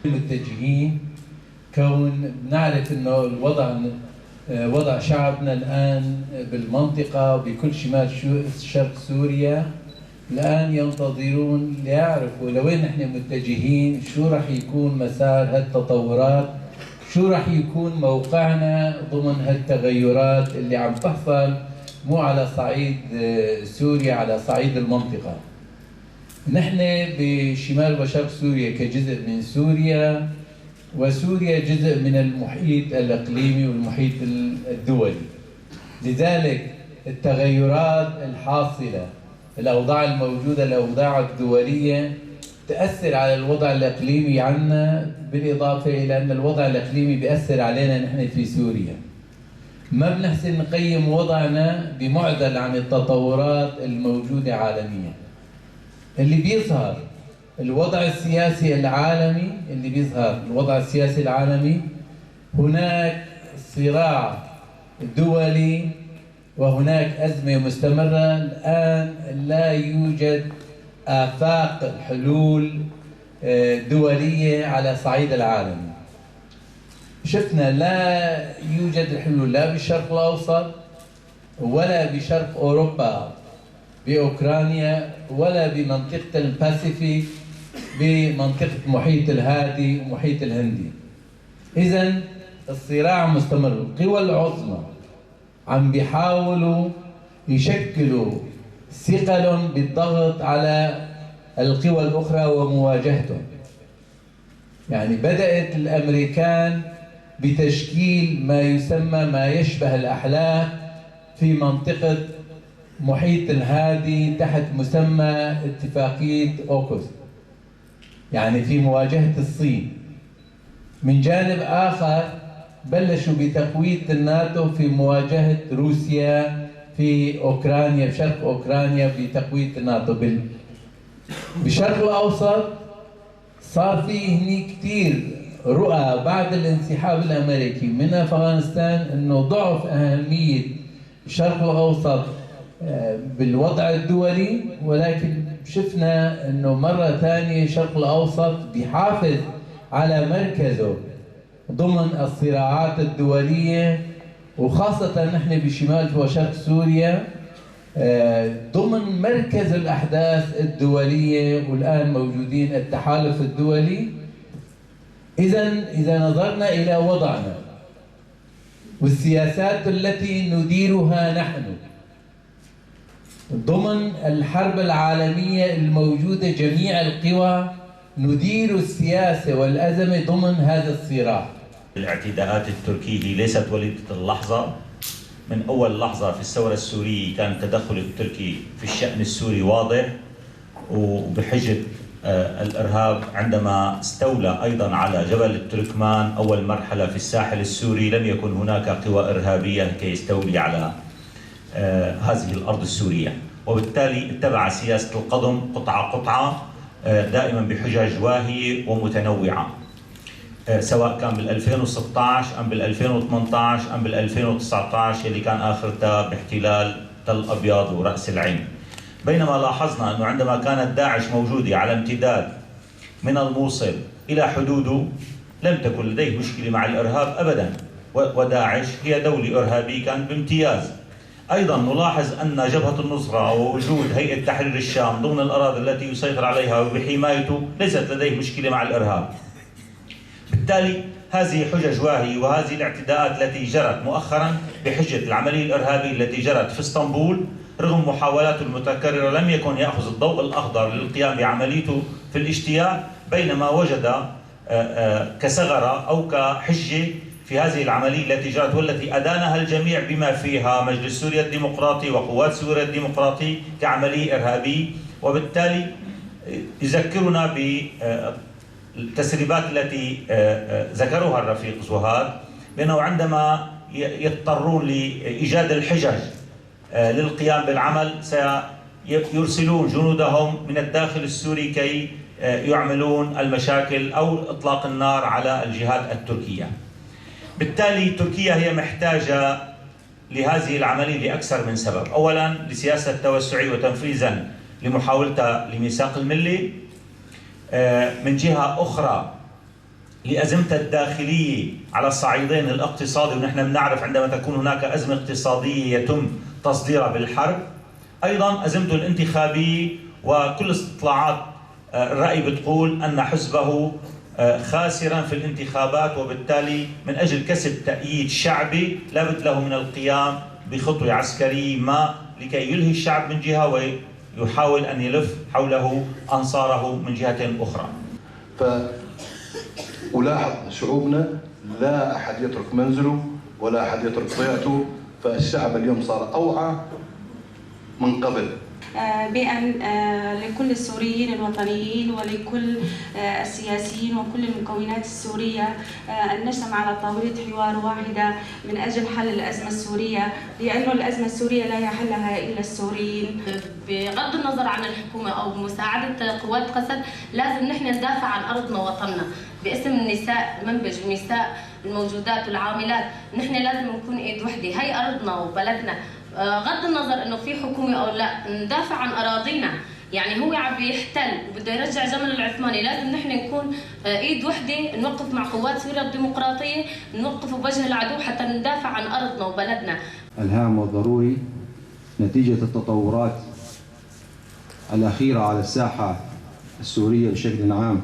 متجهين، كون نعرف انه وضع شعبنا الان بالمنطقه بكل شمال شرق سوريا الان ينتظرون ليعرفوا لوين نحن متجهين، شو راح يكون مسار هالتطورات، شو راح يكون موقعنا ضمن هالتغيرات اللي عم تحصل مو على صعيد سوريا، على صعيد المنطقه. نحن بشمال وشرق سوريا كجزء من سوريا، وسوريا جزء من المحيط الإقليمي والمحيط الدولي. لذلك التغيرات الحاصلة، الأوضاع الموجودة، الأوضاع الدولية تأثر على الوضع الإقليمي عنا، بالإضافة إلى أن الوضع الإقليمي بيأثر علينا نحن في سوريا. ما بنحسن نقيم وضعنا بمعزل عن التطورات الموجودة عالميا. اللي بيظهر الوضع السياسي العالمي، هناك صراع دولي وهناك أزمة مستمرة. الآن لا يوجد آفاق حلول دولية على صعيد العالم. شفنا لا يوجد حلول لا بالشرق الأوسط ولا بشرق أوروبا بأوكرانيا، ولا بمنطقة الباسيفيك بمنطقة محيط الهادي ومحيط الهندي. إذن الصراع مستمر. القوى العظمى عم بيحاولوا يشكلوا ثقل بالضغط على القوى الأخرى ومواجهتهم. يعني بدأت الأمريكان بتشكيل ما يسمى ما يشبه الأحلاف في منطقة محيط الهادي تحت مسمى اتفاقية أوكوس، يعني في مواجهة الصين. من جانب آخر بلشوا بتقوية الناتو في مواجهة روسيا في أوكرانيا، بشرق أوكرانيا بتقوية الناتو. بالشرق الأوسط صار فيه هني كتير رؤى بعد الانسحاب الأمريكي من أفغانستان أنه ضعف أهمية الشرق الأوسط بالوضع الدولي، ولكن شفنا أنه مرة ثانية الشرق الأوسط بيحافظ على مركزه ضمن الصراعات الدولية، وخاصة نحن بشمال وشرق سوريا ضمن مركز الأحداث الدولية، والآن موجودين التحالف الدولي. إذا نظرنا إلى وضعنا والسياسات التي نديرها نحن ضمن الحرب العالمية الموجودة، جميع القوى ندير السياسة والأزمة ضمن هذا الصراع. الاعتداءات التركية ليست وليدة اللحظة. من أول لحظة في الثورة السورية كان التدخل التركي في الشأن السوري واضح، وبحجة الإرهاب عندما استولى أيضا على جبل التركمان أول مرحلة في الساحل السوري، لم يكن هناك قوى إرهابية كي يستولي على هذه الأرض السورية، وبالتالي اتبع سياسة القضم قطعة قطعة دائما بحجج واهية ومتنوعة، سواء كان بال2016 أم بال2018 أم بال2019 اللي كان آخرتها باحتلال تل أبيض ورأس العين. بينما لاحظنا أنه عندما كانت داعش موجودة على امتداد من الموصل إلى حدوده لم تكن لديه مشكلة مع الإرهاب أبدا، وداعش هي دولة إرهابية كانت بامتياز. أيضا نلاحظ أن جبهة النصرة ووجود هيئة تحرير الشام ضمن الأراضي التي يسيطر عليها وبحمايته ليست لديه مشكلة مع الإرهاب. بالتالي هذه حجج واهية، وهذه الاعتداءات التي جرت مؤخرا بحجة العملية الإرهابية التي جرت في اسطنبول رغم محاولاته المتكررة لم يكن يأخذ الضوء الأخضر للقيام بعمليته في الاجتياح، بينما وجد كثغرة أو كحجة في هذه العملية التي جرت والتي أدانها الجميع بما فيها مجلس سوريا الديمقراطي وقوات سوريا الديمقراطي كعملية إرهابية. وبالتالي يذكرنا بالتسريبات التي ذكروها الرفيق زهاد بأنه عندما يضطرون لإيجاد الحجج للقيام بالعمل سيرسلون جنودهم من الداخل السوري كي يعملون المشاكل أو إطلاق النار على الجهات التركية. بالتالي تركيا هي محتاجة لهذه العملية لأكثر من سبب. أولا لسياسة توسعية وتنفيذا لمحاولتها لميثاق الملي. من جهة أخرى لأزمتها الداخلية على الصعيدين الاقتصادي، ونحن بنعرف عندما تكون هناك أزمة اقتصادية يتم تصديرها بالحرب. أيضا أزمته الانتخابية، وكل استطلاعات الرأي بتقول أن حزبه خاسرا في الانتخابات، وبالتالي من أجل كسب تأييد شعبي لابد له من القيام بخطوة عسكرية ما لكي يلهي الشعب من جهة ويحاول أن يلف حوله أنصاره من جهة أخرى. ولاحظ شعوبنا لا أحد يترك منزله ولا أحد يترك ضيعته، فالشعب اليوم صار أوعى من قبل. بأن لكل السوريين الوطنيين ولكل السياسيين وكل المكونات السورية أن نجتمع على طاولة حوار واحدة من أجل حل الأزمة السورية، لأن الأزمة السورية لا يحلها إلا السوريين. بغض النظر عن الحكومة أو مساعدة قوات قسد، لازم نحن ندافع عن أرضنا ووطننا باسم النساء، منبج النساء الموجودات والعاملات. نحن لازم نكون إيد وحدة، هي أرضنا وبلدنا، غض النظر انه في حكومه او لا. ندافع عن اراضينا، يعني هو عم بيحتل وبده يرجع جمل العثماني، لازم نحن نكون ايد وحده، نوقف مع قوات سوريا الديمقراطيه، نوقف بوجه العدو حتى ندافع عن ارضنا وبلدنا. الهام والضروري نتيجه التطورات الاخيره على الساحه السوريه بشكل عام